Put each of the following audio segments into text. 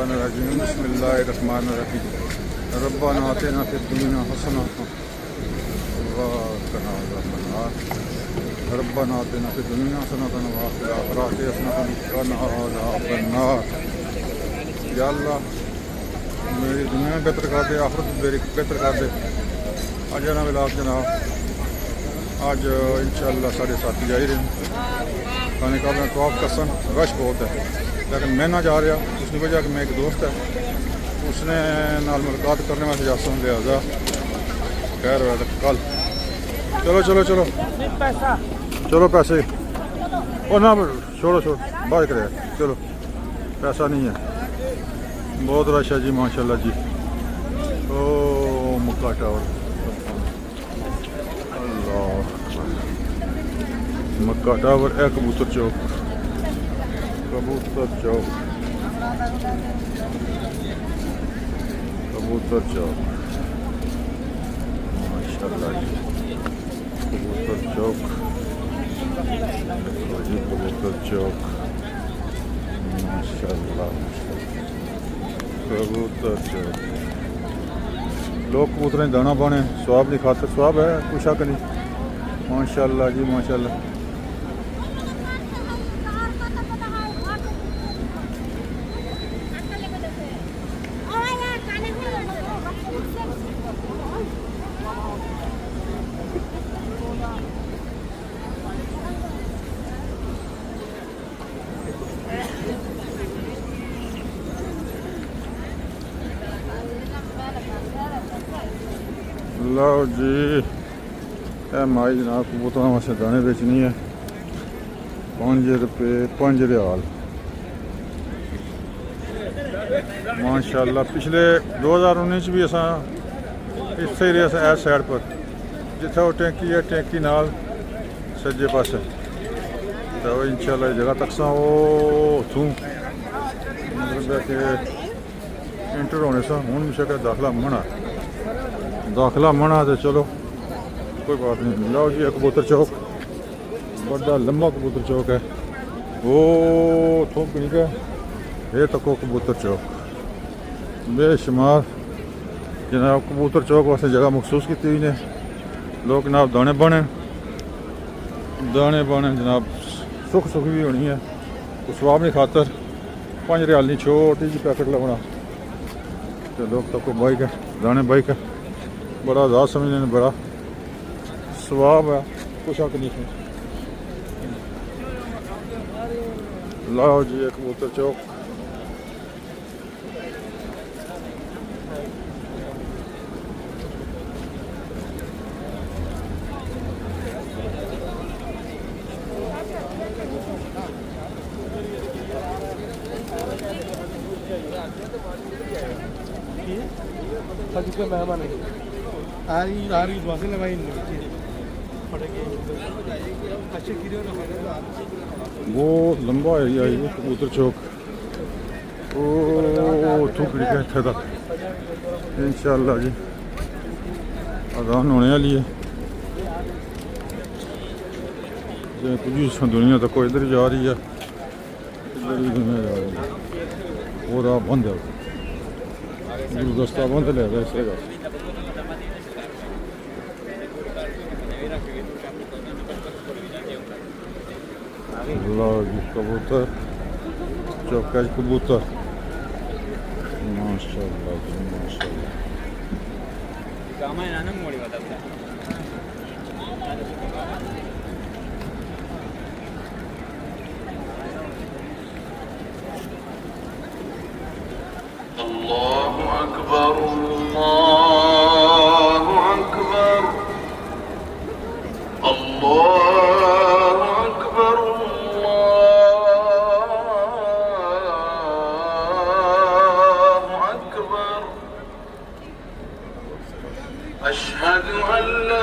शैतानिर्रजीम बिस्मिल्लाहिर्रहमानिर्रहीम रब्बना आतिना फिद दुनिया हसना व क़िना अज़ाबन्नार रब्बना आतिना फिद दुनिया हसनतन व फिल आखिरति हसनतन व क़िना अज़ाबन्नार। या अल्लाह मेरी दुनिया में बेहतर कर दे, आखिरत में बेहतर कर दे। आज जनाब जनाब आज इंशाअल्लाह 7:30 जा ही रहे हैं खाने का मैं तो का सन रश बहुत है, लेकिन मैं ना जा रहा उसकी वजह कि मैं एक दोस्त है उसने नाल मुलाकात करने में इजाज़त हूँ, लिहाजा खैर कल चलो चलो चलो चलो पैसे और ना छोड़ो छोड़ो बात करें, चलो पैसा नहीं है, बहुत रश है जी माशाल्लाह जी। ओ मक्का टावर अल्लाह मक्का टावर है, कबूतर चौक कबूतर चौक कबूतर चौक माशाल्लाह जी कबूतर चौक जी कबूतर चौक माशाल्लाह कबूतर चौक। लोग कबूतरें दाना पाने स्वाब की खातर, स्वाब है कोई शक नहीं माशाल्लाह जी माशाल्लाह। लो जी माई जनाब कबूतरों वास्ते दाने बेचनी है 5 रुपये 5 रियाल माशाल्लाह। पिछले 2019 भी असा इत्थे ही रहे इस साइड पर जिथे वो टैंकी है, टैंकी नाल सज्जे पासे तो इंशाल्लाह जगह तक सा वो उतों मतलब कि इंटर होने सा हूँ भी शक्ल दाखिला मना तो चलो कोई बात नहीं। लो जी कबूतर चौक बड़ा लंबा कबूतर चौक है, वो थोक नहीं का ये तक कबूतर चौक बेशुमार जनाब कबूतर चौक वास्ते जगह मखसूस की हुई ने। लोग जनाब दाने बने जनाब सुख भी होनी है उस स्वाब की खातर 5 रियाल नहीं छोटी जी पैकेट लगना तो लोग तक बाइक है दाने बाइक है बड़ा आज़ाद समझने में बड़ा स्वाब है कुछ हक नहीं है। लाओ जी कबूतर चौक मेहमान बहुत लंबा एरिया है कबूतर चौक ओ थुकड़ी के इत्थे तक इंशाअल्लाह जी अजान होने वाली है कुछ दुनिया तक इधर ही जा रही है, इधर ही दुनिया जा रही है वो राह बंद है गुलदस्ता बंद ले रहा है। कबूतर चौका कबूतर माशाल्लाह जी माशाल्लाह। अल्लाहु अकबर अल्लाहु अकबर अल्लाहु अकबर अल्लाहु अकबर अशहदु अल्ला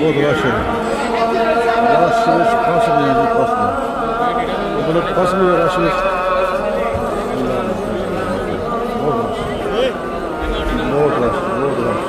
बहुत रश है rush possibly impossible but possibly rush is बहुत rush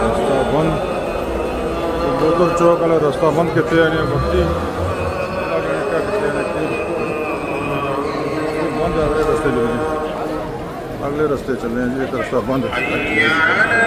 रास्ता बंद उधर चौक वाला रास्ता बंद कितने हैं भक्ति बंद आ रहे रास्ते जो हैं अगले रास्ते चल रहे हैं जी एक रास्ता बंद है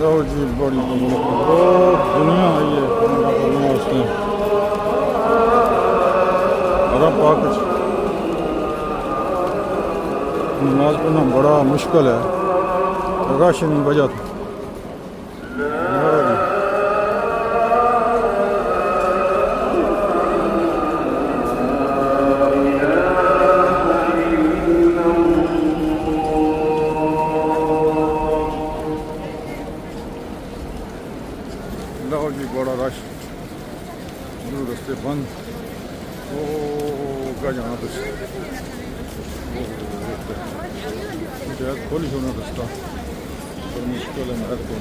जाओ जी बड़ी दुनिया आई है दुनिया उसने अरब पाक नमाज पढ़ना बड़ा मुश्किल है रश नहीं वजह था लो जी बड़ा रश रास्ते बंद होगा जहाँ पे खोली होना रास्ता पर मुश्किल है मेहनत को